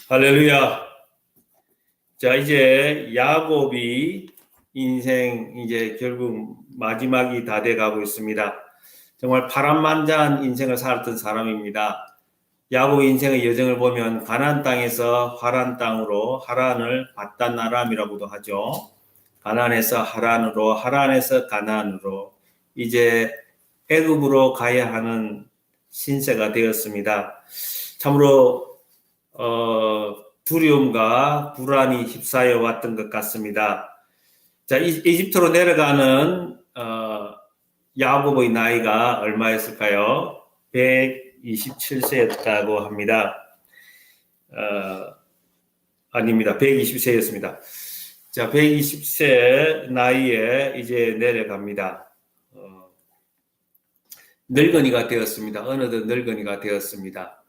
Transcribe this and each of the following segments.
할렐루야. 자, 이제 야곱이 인생 이제 결국 마지막이 다 돼 가고 있습니다. 정말 파란만장한 인생을 살았던 사람입니다. 야곱 인생의 여정을 보면 가나안 땅에서 하란 땅으로, 하란을 바단 아람이라고도 하죠. 가나안에서 하란으로, 하란에서 가나안으로 이제 애굽으로 가야 하는 신세가 되었습니다. 참으로 두려움과 불안이 휩싸여 왔던 것 같습니다. 자, 이집트로 내려가는 야곱의 나이가 얼마였을까요? 127세였다고 합니다. 아닙니다. 120세였습니다. 자, 120세 나이에 이제 내려갑니다. 늙은이가 되었습니다. 어느덧 늙은이가 되었습니다.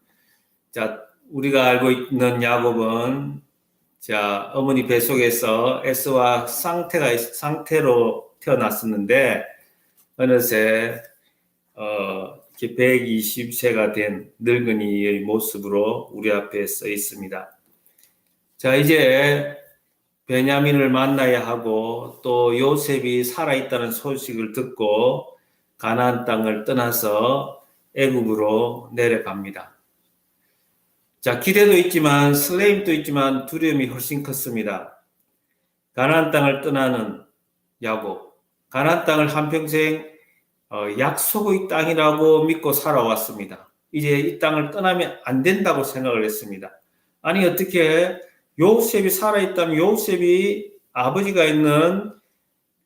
자, 우리가 알고 있는 야곱은 자, 어머니 뱃속에서 에서와 상태로 태어났었는데 어느새 120세가 된 늙은이의 모습으로 우리 앞에 써 있습니다. 자, 이제 베냐민을 만나야 하고 또 요셉이 살아있다는 소식을 듣고 가나안 땅을 떠나서 애굽으로 내려갑니다. 자, 기대도 있지만 설레임도 있지만 두려움이 훨씬 컸습니다. 가나안 땅을 떠나는 야곱, 가나안 땅을 한평생 약속의 땅이라고 믿고 살아왔습니다. 이제 이 땅을 떠나면 안 된다고 생각을 했습니다. 아니 어떻게 요셉이 살아있다면 요셉이 아버지가 있는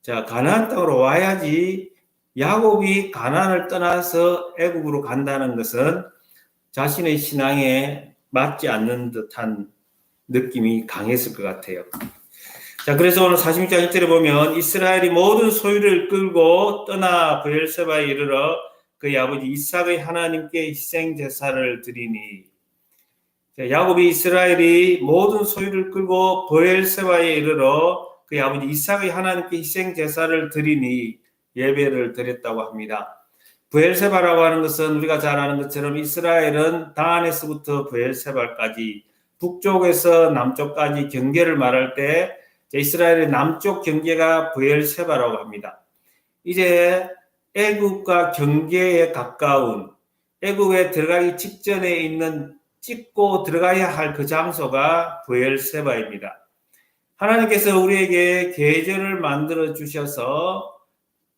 자 가나안 땅으로 와야지 야곱이 가나안을 떠나서 애굽으로 간다는 것은 자신의 신앙에 맞지 않는 듯한 느낌이 강했을 것 같아요. 자, 그래서 오늘 46장 1절에 보면 이스라엘이 모든 소유를 끌고 떠나 브엘세바에 이르러 그의 아버지 이삭의 하나님께 희생 제사를 드리니. 자, 야곱이 이스라엘이 모든 소유를 끌고 브엘세바에 이르러 그의 아버지 이삭의 하나님께 희생 제사를 드리니 예배를 드렸다고 합니다. 브엘세바라고 하는 것은 우리가 잘 아는 것처럼 이스라엘은 다안에서부터 브엘세바까지 북쪽에서 남쪽까지 경계를 말할 때 이스라엘의 남쪽 경계가 브엘세바라고 합니다. 이제 애굽과 경계에 가까운 애굽에 들어가기 직전에 있는 찍고 들어가야 할 그 장소가 브엘세바입니다. 하나님께서 우리에게 계절을 만들어 주셔서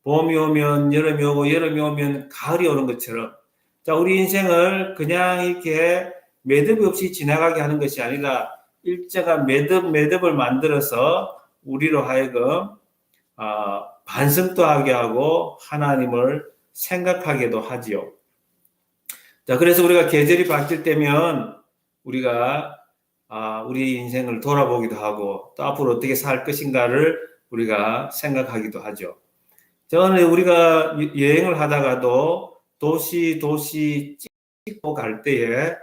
봄이 오면 여름이 오고 여름이 오면 가을이 오는 것처럼 자, 우리 인생을 그냥 이렇게 매듭 없이 지나가게 하는 것이 아니라 일정한 매듭을 만들어서 우리로 하여금 반성도 하게 하고 하나님을 생각하게도 하지요. 자, 그래서 우리가 계절이 바뀔 때면 우리가 우리 인생을 돌아보기도 하고 또 앞으로 어떻게 살 것인가를 우리가 생각하기도 하죠. 저는 우리가 여행을 하다가도 도시 찍고 갈 때에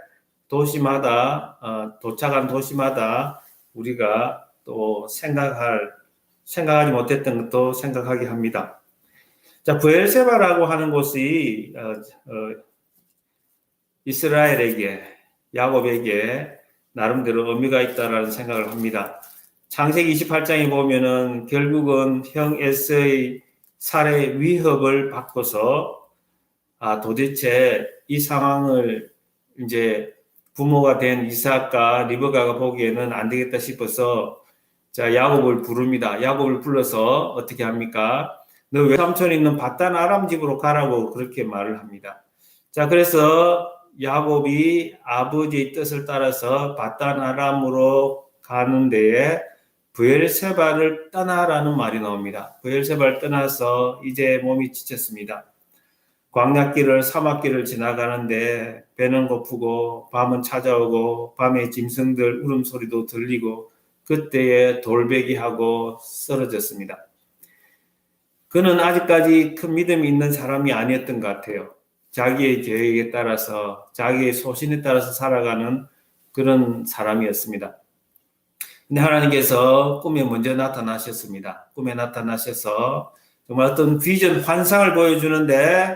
도시마다 도착한 도시마다 우리가 또 생각하지 못했던 것도 생각하게 합니다. 자, 브엘세바라고 하는 곳이 이스라엘에게 야곱에게 나름대로 의미가 있다라는 생각을 합니다. 창세기 28장에 보면은 결국은 형 에서의 살해 위협을 받고서 도대체 이 상황을 이제 부모가 된 이삭과 리브가가 보기에는 안 되겠다 싶어서 자 야곱을 부릅니다. 야곱을 불러서 어떻게 합니까? 너 외삼촌에 있는 바단 아람 집으로 가라고 그렇게 말을 합니다. 자, 그래서 야곱이 아버지의 뜻을 따라서 바단 아람으로 가는 데에 브엘세바를 떠나라는 말이 나옵니다. 브엘세바를 떠나서 이제 몸이 지쳤습니다. 광야길을 사막길을 지나가는데 배는 고프고 밤은 찾아오고 밤에 짐승들 울음소리도 들리고 그때에 돌베기하고 쓰러졌습니다. 그는 아직까지 큰 믿음이 있는 사람이 아니었던 것 같아요. 자기의 계획에 따라서 자기의 소신에 따라서 살아가는 그런 사람이었습니다. 근데 하나님께서 꿈에 먼저 나타나셨습니다. 꿈에 나타나셔서 정말 어떤 비전 환상을 보여주는데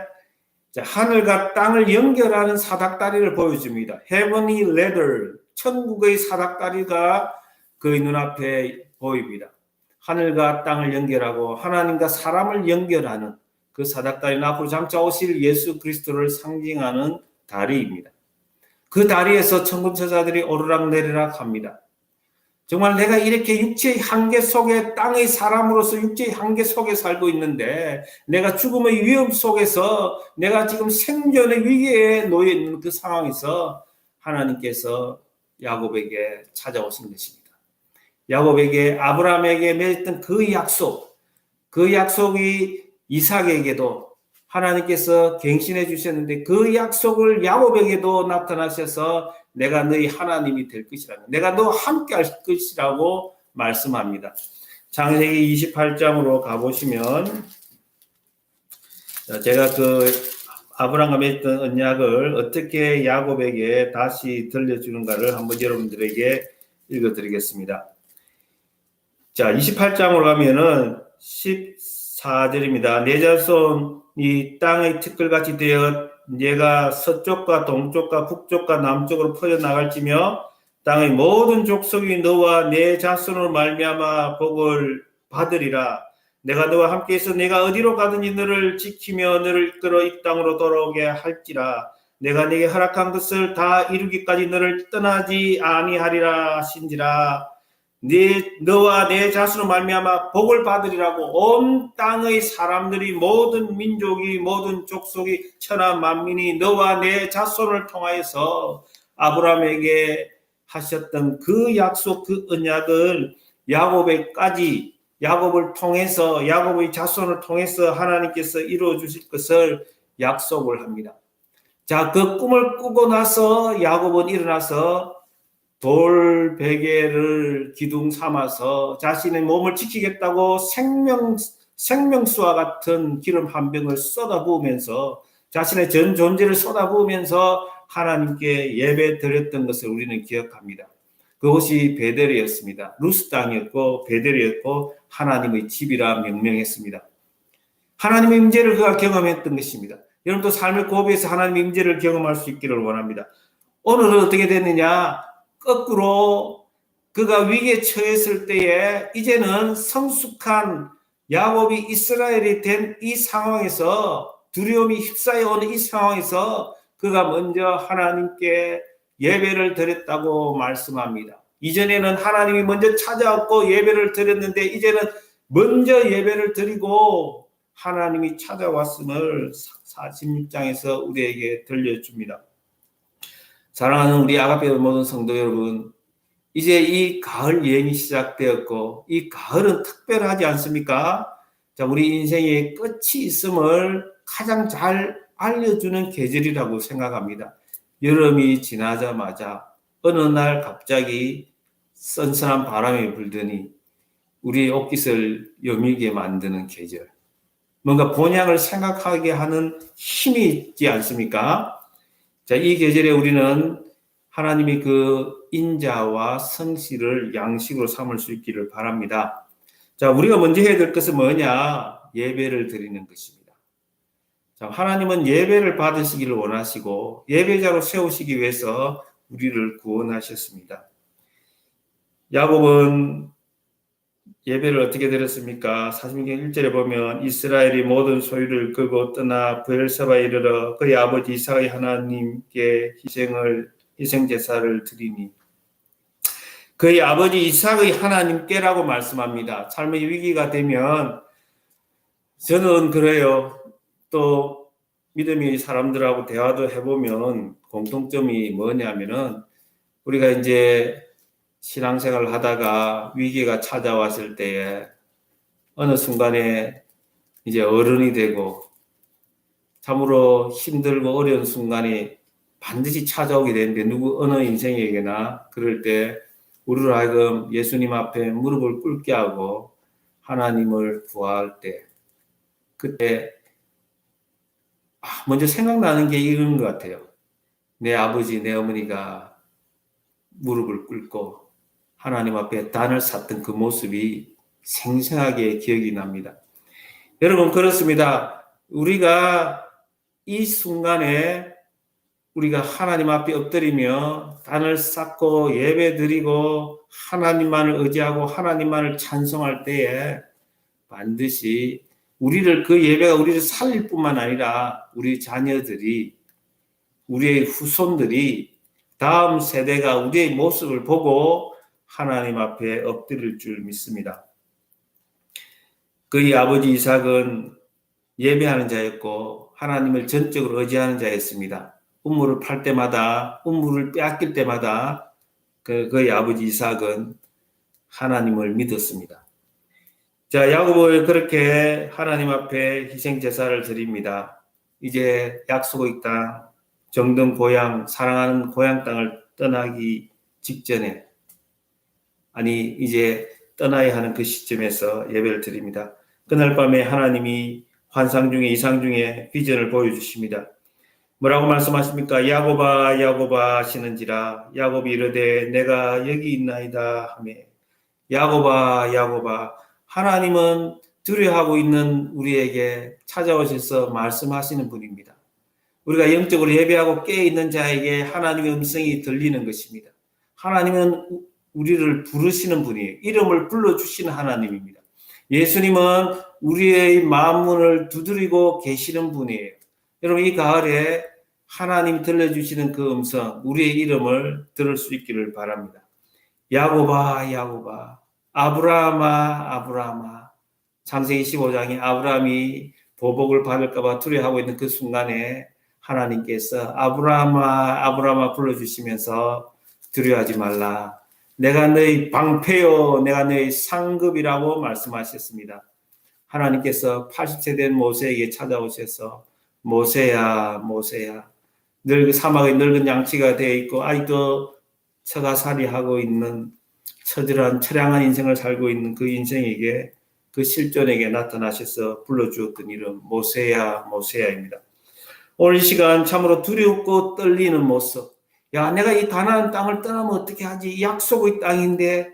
하늘과 땅을 연결하는 사닥다리를 보여줍니다. Heavenly ladder, 천국의 사닥다리가 그의 눈앞에 보입니다. 하늘과 땅을 연결하고 하나님과 사람을 연결하는 그 사닥다리는 앞으로 장차 오실 예수 그리스도를 상징하는 다리입니다. 그 다리에서 천군천사들이 오르락내리락 합니다. 정말 내가 이렇게 육체의 한계 속에 땅의 사람으로서 육체의 한계 속에 살고 있는데 내가 죽음의 위험 속에서 내가 지금 생존의 위기에 놓여 있는 그 상황에서 하나님께서 야곱에게 찾아오신 것입니다. 야곱에게 아브라함에게 맺었던 그 약속이 이삭에게도 하나님께서 갱신해 주셨는데 그 약속을 야곱에게도 나타나셔서 내가 너희 하나님이 될 것이라고, 내가 너와 함께 할 것이라고 말씀합니다. 창세기 28장으로 가보시면 제가 그 아브라함과 맺었던 언약을 어떻게 야곱에게 다시 들려주는가를 한번 여러분들에게 읽어드리겠습니다. 자, 28장으로 가면은 14절입니다. 내 자손이 땅의 티끌같이 되어 내가 서쪽과 동쪽과 북쪽과 남쪽으로 퍼져나갈지며 땅의 모든 족속이 너와 내 자손으로 말미암아 복을 받으리라. 내가 너와 함께해서 내가 어디로 가든지 너를 지키며 너를 이끌어 이 땅으로 돌아오게 할지라. 내가 네게 허락한 것을 다 이루기까지 너를 떠나지 아니하리라 하신지라. 너와 내 자손으로 말미암아 복을 받으리라고 온 땅의 사람들이 모든 민족이 모든 족속이 천하 만민이 너와 내 자손을 통하여서 아브라함에게 하셨던 그 약속 그 언약을 야곱을 통해서 야곱의 자손을 통해서 하나님께서 이루어 주실 것을 약속을 합니다. 자, 그 꿈을 꾸고 나서 야곱은 일어나서 돌 베개를 기둥 삼아서 자신의 몸을 지키겠다고 생명수와 같은 기름 한 병을 쏟아부으면서 자신의 전 존재를 쏟아부으면서 하나님께 예배 드렸던 것을 우리는 기억합니다. 그것이 베델이었습니다. 루스 땅이었고 베델이었고 하나님의 집이라 명명했습니다. 하나님의 임재를 그가 경험했던 것입니다. 여러분도 삶의 고비에서 하나님의 임재를 경험할 수 있기를 원합니다. 오늘은 어떻게 됐느냐? 거꾸로 그가 위기에 처했을 때에 이제는 성숙한 야곱이 이스라엘이 된 이 상황에서 두려움이 휩싸여 오는 이 상황에서 그가 먼저 하나님께 예배를 드렸다고 말씀합니다. 이전에는 하나님이 먼저 찾아왔고 예배를 드렸는데 이제는 먼저 예배를 드리고 하나님이 찾아왔음을 46장에서 우리에게 들려줍니다. 사랑하는 우리 아가페 모든 성도 여러분, 이제 이 가을 여행이 시작되었고 이 가을은 특별하지 않습니까? 자, 우리 인생의 끝이 있음을 가장 잘 알려주는 계절이라고 생각합니다. 여름이 지나자마자 어느 날 갑자기 선선한 바람이 불더니 우리의 옷깃을 여미게 만드는 계절. 뭔가 본향을 생각하게 하는 힘이 있지 않습니까? 자, 이 계절에 우리는 하나님이 그 인자와 성실을 양식으로 삼을 수 있기를 바랍니다. 자, 우리가 먼저 해야 될 것은 뭐냐? 예배를 드리는 것입니다. 자, 하나님은 예배를 받으시기를 원하시고 예배자로 세우시기 위해서 우리를 구원하셨습니다. 야곱은 예배를 어떻게 드렸습니까? 사도행전 1절에 보면 이스라엘이 모든 소유를 끄고 떠나 브엘세바에 이르러 그의 아버지 이삭의 하나님께 희생제사를 드리니 그의 아버지 이삭의 하나님께라고 말씀합니다. 삶의 위기가 되면 저는 그래요. 또 믿음의 사람들하고 대화도 해보면 공통점이 뭐냐면은 우리가 이제 신앙생활을 하다가 위기가 찾아왔을 때에 어느 순간에 이제 어른이 되고 참으로 힘들고 어려운 순간이 반드시 찾아오게 되는데 어느 인생에게나 그럴 때 우리로 하여금 예수님 앞에 무릎을 꿇게 하고 하나님을 구할 때 그때 먼저 생각나는 게 이런 것 같아요. 내 아버지, 내 어머니가 무릎을 꿇고 하나님 앞에 단을 샀던 그 모습이 생생하게 기억이 납니다. 여러분 그렇습니다. 우리가 이 순간에 우리가 하나님 앞에 엎드리며 단을 쌓고 예배 드리고 하나님만을 의지하고 하나님만을 찬송할 때에 반드시 그 예배가 우리를 살릴 뿐만 아니라 우리 자녀들이, 우리의 후손들이, 다음 세대가 우리의 모습을 보고 하나님 앞에 엎드릴 줄 믿습니다. 그의 아버지 이삭은 예배하는 자였고 하나님을 전적으로 의지하는 자였습니다. 우물을 팔 때마다, 우물을 빼앗길 때마다 그의 아버지 이삭은 하나님을 믿었습니다. 자, 야곱을 그렇게 하나님 앞에 희생 제사를 드립니다. 이제 약속의 땅, 정든 고향, 사랑하는 고향 땅을 떠나기 직전에, 이제 떠나야 하는 그 시점에서 예배를 드립니다. 그날 밤에 하나님이 환상 중에, 이상 중에 비전을 보여주십니다. 뭐라고 말씀하십니까? 야곱아 야곱아 하시는지라. 야곱이 이르되 내가 여기 있나이다 하며, 야곱아 야곱아, 하나님은 두려워하고 있는 우리에게 찾아오셔서 말씀하시는 분입니다. 우리가 영적으로 예배하고 깨어있는 자에게 하나님의 음성이 들리는 것입니다. 하나님은 우리를 부르시는 분이에요. 이름을 불러주시는 하나님입니다. 예수님은 우리의 마음문을 두드리고 계시는 분이에요. 여러분, 이 가을에 하나님이 들려주시는 그 음성, 우리의 이름을 들을 수 있기를 바랍니다. 야곱아 야곱아, 아브라함아 아브라함아. 창세기 15장에 아브라함이 보복을 받을까 봐 두려워하고 있는 그 순간에 하나님께서 아브라함아 아브라함아 불러주시면서 두려워하지 말라. 내가 너희 방패요, 내가 너희 상급이라고 말씀하셨습니다. 하나님께서 80세 된 모세에게 찾아오셔서 모세야 모세야, 사막에 늙은 양치가 되어 있고 아직도 처가살이하고 있는 처절한 처량한 인생을 살고 있는 그 인생에게, 그 실존에게 나타나셔서 불러주었던 이름 모세야 모세야입니다. 오늘 이 시간 참으로 두렵고 떨리는 모습, 야, 내가 이 가나안 땅을 떠나면 어떻게 하지? 이 약속의 땅인데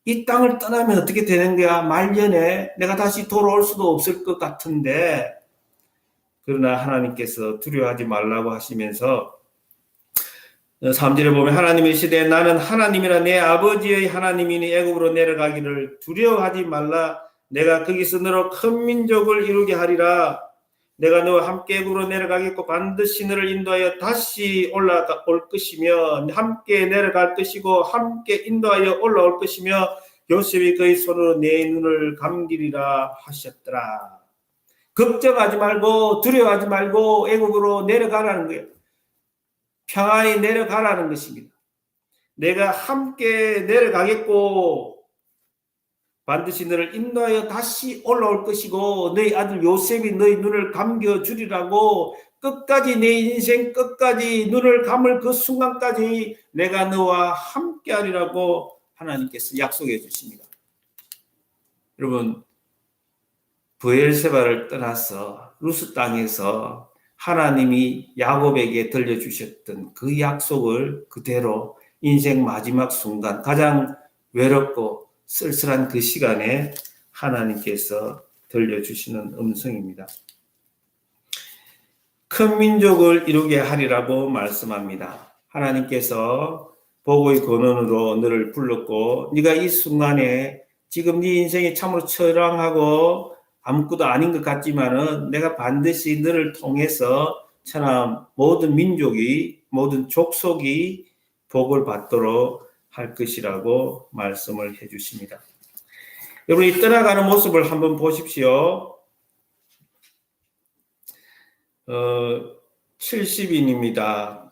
이 땅을 떠나면 어떻게 되는 거야? 말년에 내가 다시 돌아올 수도 없을 것 같은데, 그러나 하나님께서 두려워하지 말라고 하시면서 3절에 보면 하나님의 시대에 나는 하나님이라 내 아버지의 하나님이니 애굽으로 내려가기를 두려워하지 말라. 내가 거기서 너로 큰 민족을 이루게 하리라. 내가 너와 함께 애굽으로 내려가겠고 반드시 너를 인도하여 다시 올라올 것이며 함께 내려갈 것이고 함께 인도하여 올라올 것이며 요셉이 그의 손으로 내 눈을 감기리라 하셨더라. 걱정하지 말고 두려워하지 말고 애굽으로 내려가라는 거예요. 평안히 내려가라는 것입니다. 내가 함께 내려가겠고 반드시 너를 인도하여 다시 올라올 것이고 너희 아들 요셉이 너희 눈을 감겨주리라고, 끝까지 내 인생 끝까지 눈을 감을 그 순간까지 내가 너와 함께하리라고 하나님께서 약속해 주십니다. 여러분, 브엘세바를 떠나서 루스 땅에서 하나님이 야곱에게 들려주셨던 그 약속을 그대로 인생 마지막 순간, 가장 외롭고 쓸쓸한 그 시간에 하나님께서 들려주시는 음성입니다. 큰 민족을 이루게 하리라고 말씀합니다. 하나님께서 보고의 권한으로 너를 불렀고, 네가 이 순간에 지금 네 인생이 참으로 처량하고 아무것도 아닌 것 같지만은 내가 반드시 너를 통해서 천하 모든 민족이, 모든 족속이 복을 받도록 할 것이라고 말씀을 해주십니다. 여러분이 떠나가는 모습을 한번 보십시오. 70인입니다.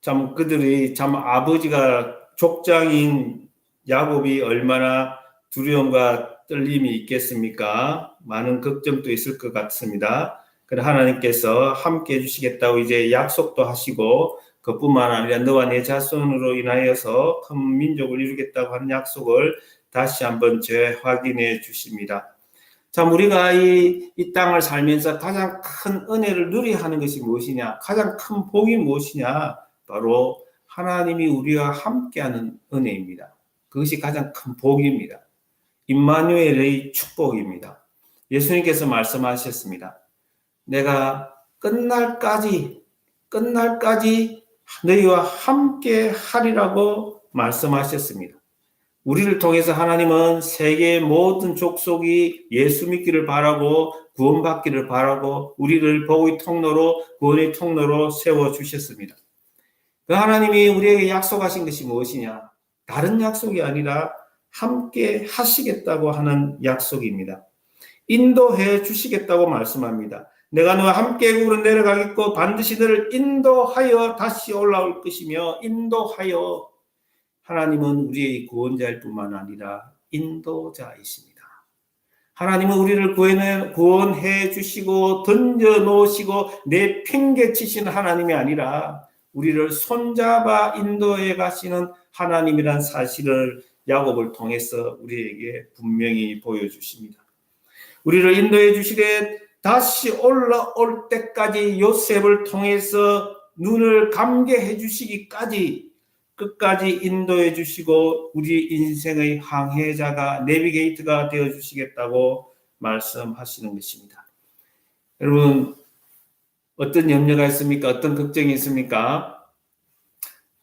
참 그들이 참 아버지가 족장인 야곱이 얼마나 두려움과 떨림이 있겠습니까? 많은 걱정도 있을 것 같습니다. 그러나 하나님께서 함께 해주시겠다고 이제 약속도 하시고, 그뿐만 아니라 너와 내 자손으로 인하여서 큰 민족을 이루겠다고 하는 약속을 다시 한번 재확인해 주십니다. 참 우리가 이 땅을 살면서 가장 큰 은혜를 누려야 하는 것이 무엇이냐? 가장 큰 복이 무엇이냐? 바로 하나님이 우리와 함께하는 은혜입니다. 그것이 가장 큰 복입니다. 임마누엘의 축복입니다. 예수님께서 말씀하셨습니다. 내가 끝날까지 끝날까지 너희와 함께 하리라고 말씀하셨습니다. 우리를 통해서 하나님은 세계의 모든 족속이 예수 믿기를 바라고 구원받기를 바라고 우리를 복의 통로로 구원의 통로로 세워주셨습니다. 그 하나님이 우리에게 약속하신 것이 무엇이냐? 다른 약속이 아니라 함께 하시겠다고 하는 약속입니다. 인도해 주시겠다고 말씀합니다. 내가 너와 함께 애굽으로 내려가겠고 반드시 너를 인도하여 다시 올라올 것이며 인도하여 하나님은 우리의 구원자일 뿐만 아니라 인도자이십니다. 하나님은 우리를 구원해 주시고 던져 놓으시고 내팽개치시는 하나님이 아니라 우리를 손잡아 인도해 가시는 하나님이란 사실을 야곱을 통해서 우리에게 분명히 보여주십니다. 우리를 인도해 주시되 다시 올라올 때까지 요셉을 통해서 눈을 감게 해 주시기까지 끝까지 인도해 주시고 우리 인생의 항해자가 내비게이터가 되어 주시겠다고 말씀하시는 것입니다. 여러분 어떤 염려가 있습니까? 어떤 걱정이 있습니까?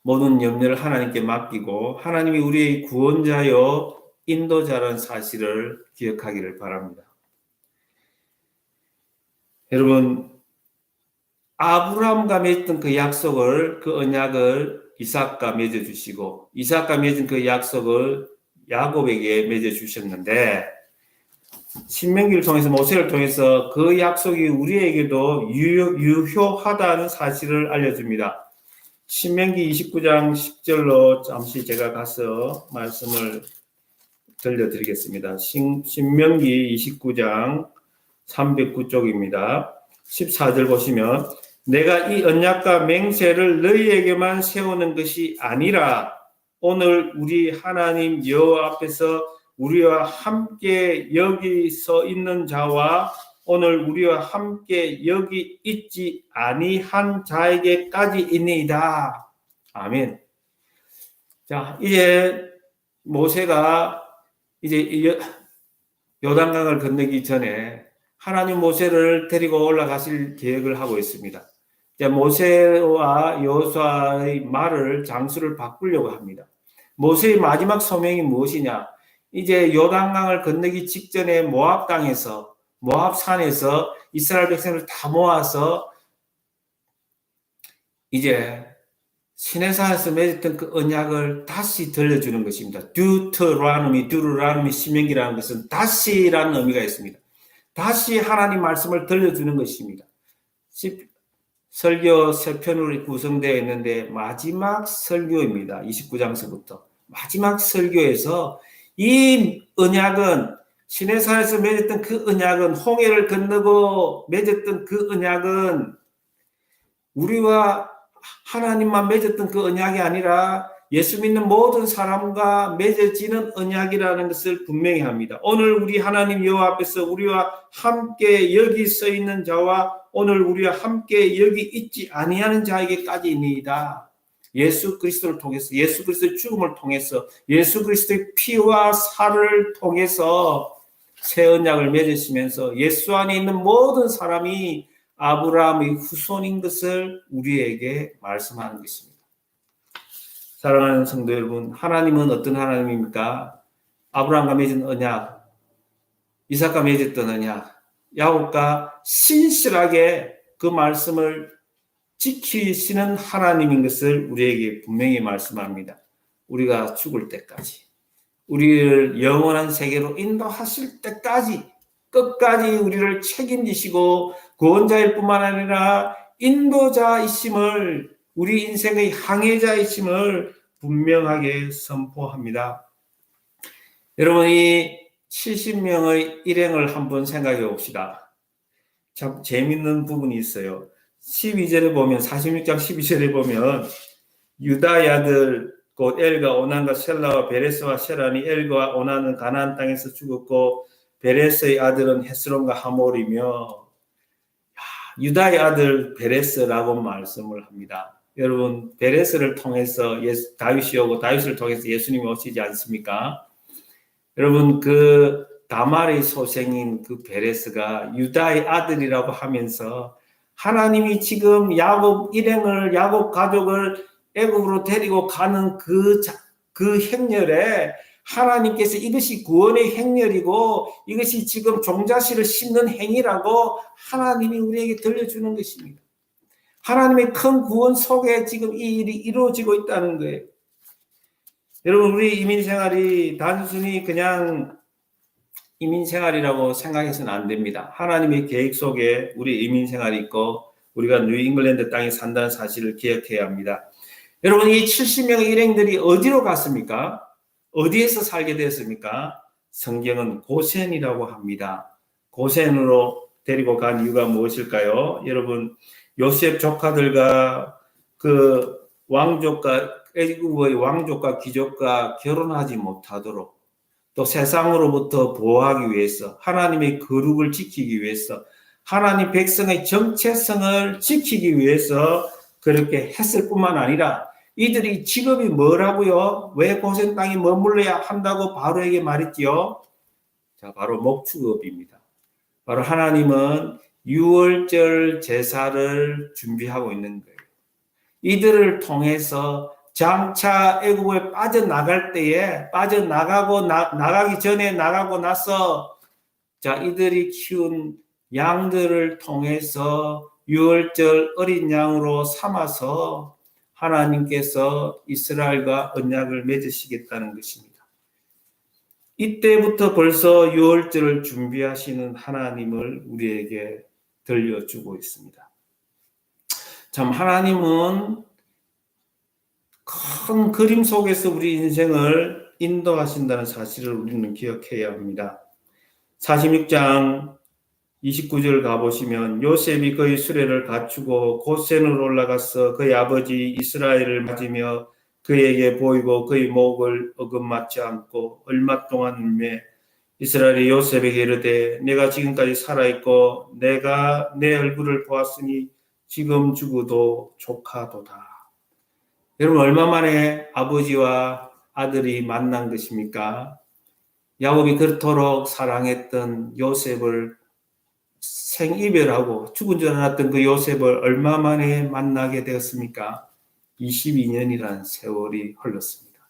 모든 염려를 하나님께 맡기고 하나님이 우리의 구원자요 인도자라는 사실을 기억하기를 바랍니다. 여러분 아브라함과 맺었던 그 약속을 그 언약을 이삭과 맺어주시고 이삭과 맺은 그 약속을 야곱에게 맺어주셨는데 신명기를 통해서 모세를 통해서 그 약속이 우리에게도 유효하다는 사실을 알려줍니다. 신명기 29장 10절로 잠시 제가 가서 말씀을 들려드리겠습니다. 신명기 29장 309쪽입니다. 14절 보시면 내가 이 언약과 맹세를 너희에게만 세우는 것이 아니라 오늘 우리 하나님 여호와 앞에서 우리와 함께 여기 서 있는 자와 오늘 우리와 함께 여기 있지 아니한 자에게까지 있니이다. 아멘. 자, 이제 모세가 이제 요단강을 건너기 전에 하나님 모세를 데리고 올라가실 계획을 하고 있습니다. 이제 모세와 여호수아의 말을 장수를 바꾸려고 합니다. 모세의 마지막 소명이 무엇이냐? 이제 요단강을 건너기 직전에 모압 산에서 이스라엘 백성을 다 모아서 이제 시내산에서 맺었던 그 언약을 다시 들려주는 것입니다. 듀르라노미 신명기라는 것은 다시라는 의미가 있습니다. 다시 하나님 말씀을 들려주는 것입니다. 설교 3편으로 구성되어 있는데 마지막 설교입니다. 29장서부터. 마지막 설교에서 이 언약은 시내산에서 맺었던 그 언약은 홍해를 건너고 맺었던 그 언약은 우리와 하나님만 맺었던 그 언약이 아니라 예수 믿는 모든 사람과 맺어지는 언약이라는 것을 분명히 합니다. 오늘 우리 하나님 여호와 앞에서 우리와 함께 여기 서 있는 자와 오늘 우리와 함께 여기 있지 아니하는 자에게까지 있니이다. 예수 그리스도를 통해서 예수 그리스도의 죽음을 통해서 예수 그리스도의 피와 살을 통해서 새 언약을 맺으시면서 예수 안에 있는 모든 사람이 아브라함의 후손인 것을 우리에게 말씀하는 것입니다. 사랑하는 성도 여러분, 하나님은 어떤 하나님입니까? 아브라함과 맺은 언약, 이삭과 맺었던 언약, 야곱과 신실하게 그 말씀을 지키시는 하나님인 것을 우리에게 분명히 말씀합니다. 우리가 죽을 때까지, 우리를 영원한 세계로 인도하실 때까지 끝까지 우리를 책임지시고 구원자일 뿐만 아니라 인도자이심을 우리 인생의 항해자이심을 분명하게 선포합니다. 여러분 이 70명의 일행을 한번 생각해 봅시다. 참 재밌는 부분이 있어요. 12절에 보면 46장 12절에 보면 유다의 아들 곧 엘과 오난과 셀라와 베레스와 셰란이 엘과 오난은 가나안 땅에서 죽었고 베레스의 아들은 헤스론과 하몰이며 유다의 아들 베레스라고 말씀을 합니다. 여러분 베레스를 통해서 다윗이 오고 다윗을 통해서 예수님이 오시지 않습니까? 여러분 그 다말의 소생인 그 베레스가 유다의 아들이라고 하면서 하나님이 지금 야곱 가족을 애굽으로 데리고 가는 그 행렬에 하나님께서 이것이 구원의 행렬이고 이것이 지금 종자씨를 심는 행위라고 하나님이 우리에게 들려주는 것입니다. 하나님의 큰 구원 속에 지금 이 일이 이루어지고 있다는 거예요. 여러분, 우리 이민생활이 단순히 그냥 이민생활이라고 생각해서는 안 됩니다. 하나님의 계획 속에 우리 이민생활이 있고 우리가 뉴잉글랜드 땅에 산다는 사실을 기억해야 합니다. 여러분, 이 70명의 일행들이 어디로 갔습니까? 어디에서 살게 되었습니까? 성경은 고센이라고 합니다. 고센으로 데리고 간 이유가 무엇일까요? 여러분, 요셉 조카들과 그 애굽의 왕족과 귀족과 결혼하지 못하도록 또 세상으로부터 보호하기 위해서 하나님의 거룩을 지키기 위해서 하나님 백성의 정체성을 지키기 위해서 그렇게 했을 뿐만 아니라 이들이 직업이 뭐라고요? 왜 고센 땅에 머물러야 한다고 바로에게 말했지요? 자, 바로 목축업입니다. 바로 하나님은 유월절 제사를 준비하고 있는 거예요. 이들을 통해서 장차 애굽에 빠져나갈 때에 나가기 전에 나가고 나서 자, 이들이 키운 양들을 통해서 유월절 어린 양으로 삼아서 하나님께서 이스라엘과 언약을 맺으시겠다는 것입니다. 이때부터 벌써 유월절을 준비하시는 하나님을 우리에게 들려주고 있습니다. 참, 하나님은 큰 그림 속에서 우리 인생을 인도하신다는 사실을 우리는 기억해야 합니다. 46장 29절 가보시면 요셉이 그의 수레를 갖추고 고센으로 올라가서 그의 아버지 이스라엘을 맞으며 그에게 보이고 그의 목을 어긋맞지 않고 얼마 동안 울매 이스라엘이 요셉에게 이르되 내가 지금까지 살아있고 내가 내 얼굴을 보았으니 지금 죽어도 조카도다. 여러분, 얼마 만에 아버지와 아들이 만난 것입니까? 야곱이 그토록 사랑했던 요셉을 생이별하고 죽은 줄 알았던 그 요셉을 얼마 만에 만나게 되었습니까? 22년이라는 세월이 흘렀습니다.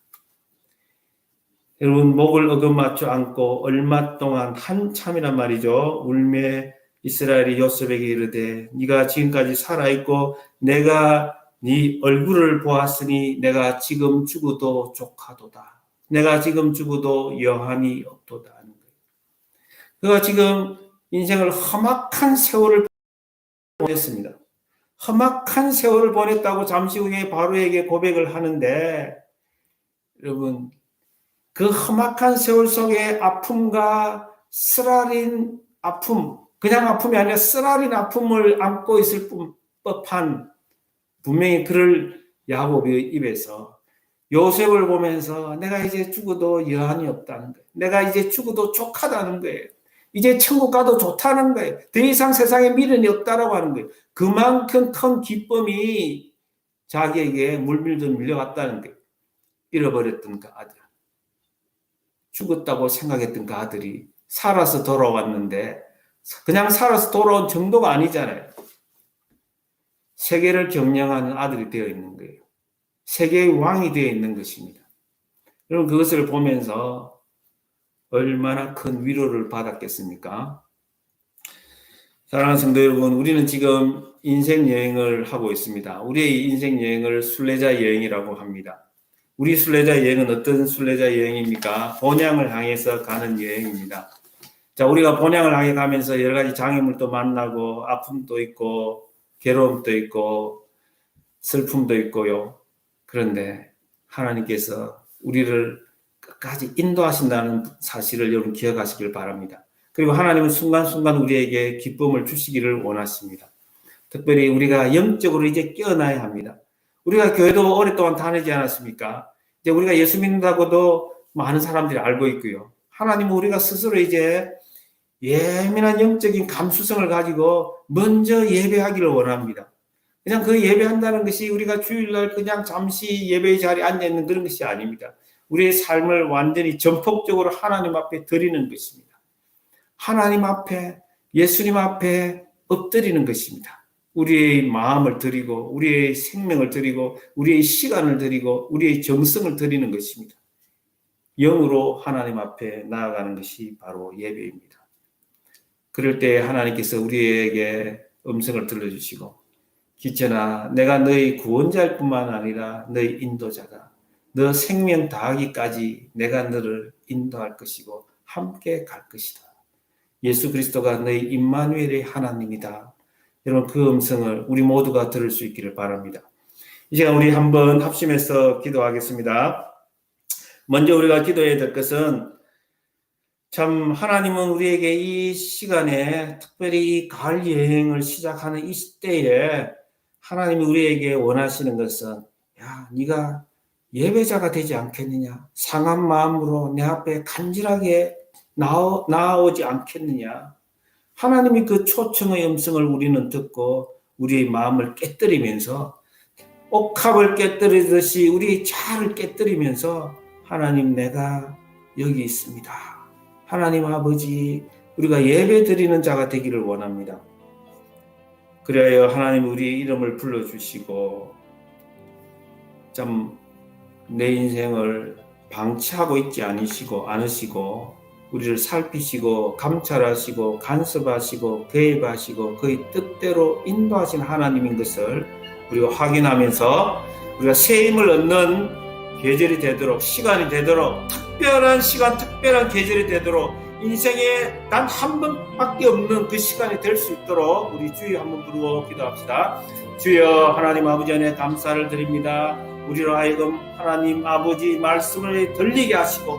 여러분, 목을 어긋맞지 않고 얼마 동안 한참이란 말이죠. 울매 이스라엘이 요셉에게 이르되 네가 지금까지 살아있고 내가 네 얼굴을 보았으니 내가 지금 죽어도 조카도다. 내가 지금 죽어도 여한이 없도다 하는 거예요. 그가 지금 인생을 험악한 세월을 보냈습니다. 험악한 세월을 보냈다고 잠시 후에 바로에게 고백을 하는데 여러분, 그 험악한 세월 속에 아픔과 쓰라린 아픔, 그냥 아픔이 아니라 쓰라린 아픔을 안고 있을 법한 분명히 그를 야곱의 입에서 요셉을 보면서 내가 이제 죽어도 여한이 없다는 거예요. 내가 이제 죽어도 족하다는 거예요. 이제 천국 가도 좋다는 거예요. 더 이상 세상에 미련이 없다라고 하는 거예요. 그만큼 큰 기쁨이 자기에게 물밀듯 밀려왔다는 거예요. 잃어버렸던 그 아들. 죽었다고 생각했던 그 아들이 살아서 돌아왔는데 그냥 살아서 돌아온 정도가 아니잖아요. 세계를 경영하는 아들이 되어 있는 거예요. 세계의 왕이 되어 있는 것입니다. 여러분, 그것을 보면서 얼마나 큰 위로를 받았겠습니까? 사랑하는 성도 여러분, 우리는 지금 인생 여행을 하고 있습니다. 우리의 인생 여행을 순례자 여행이라고 합니다. 우리 순례자 여행은 어떤 순례자 여행입니까? 본향을 향해서 가는 여행입니다. 자, 우리가 본향을 향해 가면서 여러 가지 장애물도 만나고 아픔도 있고 괴로움도 있고 슬픔도 있고요. 그런데 하나님께서 우리를 끝까지 인도하신다는 사실을 여러분 기억하시길 바랍니다. 그리고 하나님은 순간순간 우리에게 기쁨을 주시기를 원하십니다. 특별히 우리가 영적으로 이제 깨어나야 합니다. 우리가 교회도 오랫동안 다니지 않았습니까? 이제 우리가 예수 믿는다고도 많은 사람들이 알고 있고요. 하나님은 우리가 스스로 이제 예민한 영적인 감수성을 가지고 먼저 예배하기를 원합니다. 그냥 그 예배한다는 것이 우리가 주일날 그냥 잠시 예배의 자리에 앉아있는 그런 것이 아닙니다. 우리의 삶을 완전히 전폭적으로 하나님 앞에 드리는 것입니다. 하나님 앞에, 예수님 앞에 엎드리는 것입니다. 우리의 마음을 드리고 우리의 생명을 드리고 우리의 시간을 드리고 우리의 정성을 드리는 것입니다. 영으로 하나님 앞에 나아가는 것이 바로 예배입니다. 그럴 때 하나님께서 우리에게 음성을 들려주시고 기천아 내가 너의 구원자일 뿐만 아니라 너의 인도자다. 너 생명 다하기까지 내가 너를 인도할 것이고 함께 갈 것이다. 예수 그리스도가 너의 임마누엘의 하나님이다. 여러분 그 음성을 우리 모두가 들을 수 있기를 바랍니다. 이 시간 우리 한번 합심해서 기도하겠습니다. 먼저 우리가 기도해야 될 것은 참 하나님은 우리에게 이 시간에 특별히 이 가을 여행을 시작하는 이 시대에 하나님이 우리에게 원하시는 것은 야 네가 예배자가 되지 않겠느냐, 상한 마음으로 내 앞에 간절하게 나아오지 않겠느냐. 하나님이 그 초청의 음성을 우리는 듣고 우리의 마음을 깨뜨리면서 옥합을 깨뜨리듯이 우리의 자아를 깨뜨리면서 하나님 내가 여기 있습니다. 하나님 아버지 우리가 예배 드리는 자가 되기를 원합니다. 그래야 하나님 우리의 이름을 불러주시고 참 내 인생을 방치하고 있지 않으시고 우리를 살피시고 감찰하시고 간섭하시고 개입하시고 그의 뜻대로 인도하신 하나님인 것을 우리가 확인하면서 우리가 새 힘을 얻는 계절이 되도록 시간이 되도록 특별한 시간 특별한 계절이 되도록 인생에 단 한 번밖에 없는 그 시간이 될 수 있도록 우리 주여 한번 부르고 기도합시다. 주여 하나님 아버지 안에 감사를 드립니다. 우리로 하여금 하나님 아버지 말씀을 들리게 하시고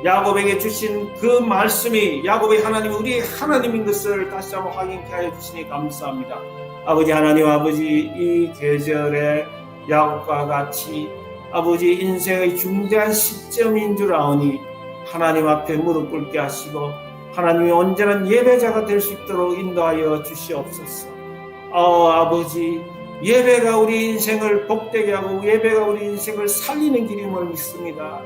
야곱에게 주신 그 말씀이 야곱의 하나님이 우리의 하나님인 것을 다시 한번 확인케 하여 주시니 감사합니다. 아버지 하나님 아버지 이 계절에 야곱과 같이 아버지 인생의 중대한 시점인 줄 아오니 하나님 앞에 무릎 꿇게 하시고 하나님이 온전한 예배자가 될 수 있도록 인도하여 주시옵소서. 아버지 예배가 우리 인생을 복되게 하고 예배가 우리 인생을 살리는 길임을 믿습니다.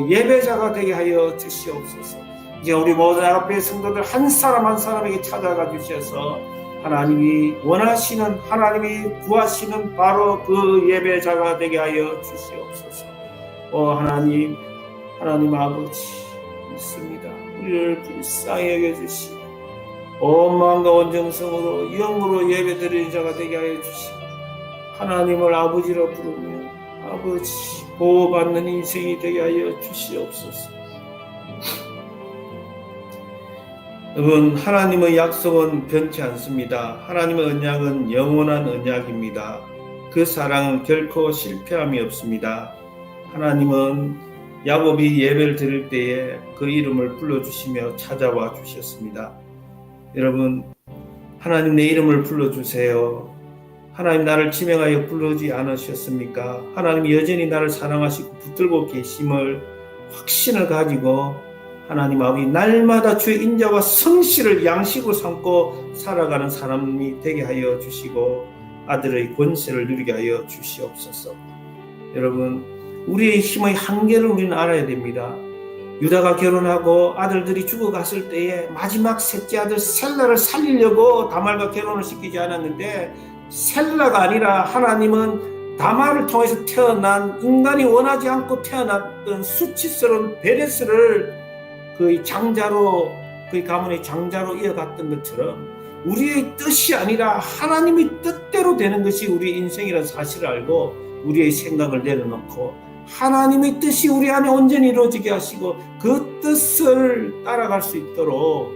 예배자가 되게 하여 주시옵소서. 이제 우리 모든 앞에 성도들 한 사람 한 사람에게 찾아가 주셔서 하나님이 원하시는 하나님이 구하시는 바로 그 예배자가 되게 하여 주시옵소서. 하나님 아버지 믿습니다. 우리를 불쌍히 여겨주시고 온 마음과 온 정성으로 영으로 예배드리는 자가 되게 하여 주시고 하나님을 아버지로 부르며 아버지 보호받는 인생이 되게 하여 주시옵소서. 여러분 하나님의 약속은 변치 않습니다. 하나님의 언약은 영원한 언약입니다. 그 사랑은 결코 실패함이 없습니다. 하나님은 야곱이 예배를 드릴 때에 그 이름을 불러주시며 찾아와 주셨습니다. 여러분 하나님 내 이름을 불러주세요. 하나님 나를 지명하여 부르지 않으셨습니까? 하나님 여전히 나를 사랑하시고 붙들고 계심을 확신을 가지고 하나님 아버지 날마다 주의 인자와 성실을 양식으로 삼고 살아가는 사람이 되게 하여 주시고 아들의 권세를 누리게 하여 주시옵소서. 여러분 우리의 힘의 한계를 우리는 알아야 됩니다. 유다가 결혼하고 아들들이 죽어갔을 때에 마지막 셋째 아들 셀라를 살리려고 다말과 결혼을 시키지 않았는데 셀라가 아니라 하나님은 다말을 통해서 태어난 인간이 원하지 않고 태어났던 수치스러운 베레스를 그의 장자로 그의 가문의 장자로 이어갔던 것처럼 우리의 뜻이 아니라 하나님의 뜻대로 되는 것이 우리의 인생이라는 사실을 알고 우리의 생각을 내려놓고 하나님의 뜻이 우리 안에 온전히 이루어지게 하시고 그 뜻을 따라갈 수 있도록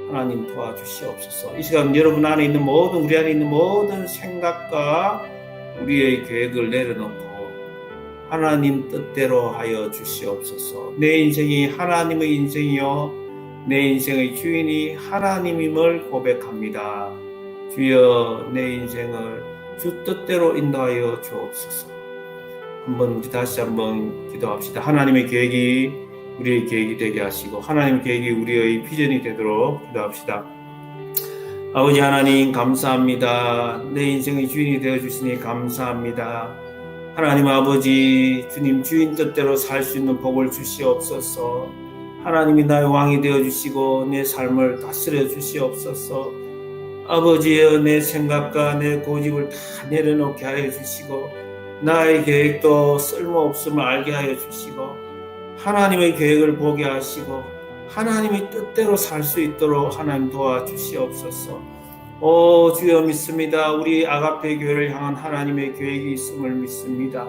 하나님 도와주시옵소서. 이 시간 여러분 안에 있는 모든 우리 안에 있는 모든 생각과 우리의 계획을 내려놓고 하나님 뜻대로 하여 주시옵소서. 내 인생이 하나님의 인생이요 내 인생의 주인이 하나님임을 고백합니다. 주여 내 인생을 주 뜻대로 인도하여 주옵소서. 우리 다시 한번 기도합시다. 하나님의 계획이 우리의 계획이 되게 하시고 하나님의 계획이 우리의 비전이 되도록 기도합시다. 아버지 하나님 감사합니다. 내 인생의 주인이 되어주시니 감사합니다. 하나님 아버지 주님 주인 뜻대로 살 수 있는 복을 주시옵소서. 하나님이 나의 왕이 되어주시고 내 삶을 다스려 주시옵소서. 아버지여 내 생각과 내 고집을 다 내려놓게 하여 주시고 나의 계획도 쓸모없음을 알게 하여 주시고 하나님의 계획을 보게 하시고 하나님의 뜻대로 살 수 있도록 하나님 도와주시옵소서. 오 주여 믿습니다. 우리 아가페 교회를 향한 하나님의 계획이 있음을 믿습니다.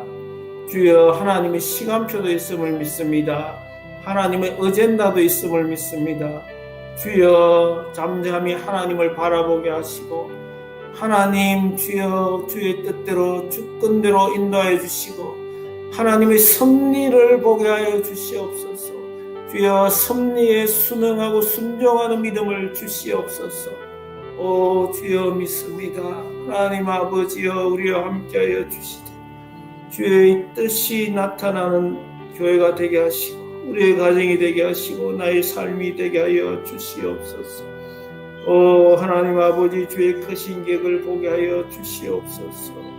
주여 하나님의 시간표도 있음을 믿습니다. 하나님의 어젠다도 있음을 믿습니다. 주여 잠잠히 하나님을 바라보게 하시고 하나님 주여 주의 뜻대로 주권대로 인도하여 주시고 하나님의 섭리를 보게 하여 주시옵소서. 주여 섭리에 순응하고 순종하는 믿음을 주시옵소서. 오 주여 믿습니다. 하나님 아버지여 우리와 함께하여 주시되 주의 뜻이 나타나는 교회가 되게 하시고 우리의 가정이 되게 하시고 나의 삶이 되게 하여 주시옵소서. 오 하나님 아버지 주의 크신 계획을 보게 하여 주시옵소서.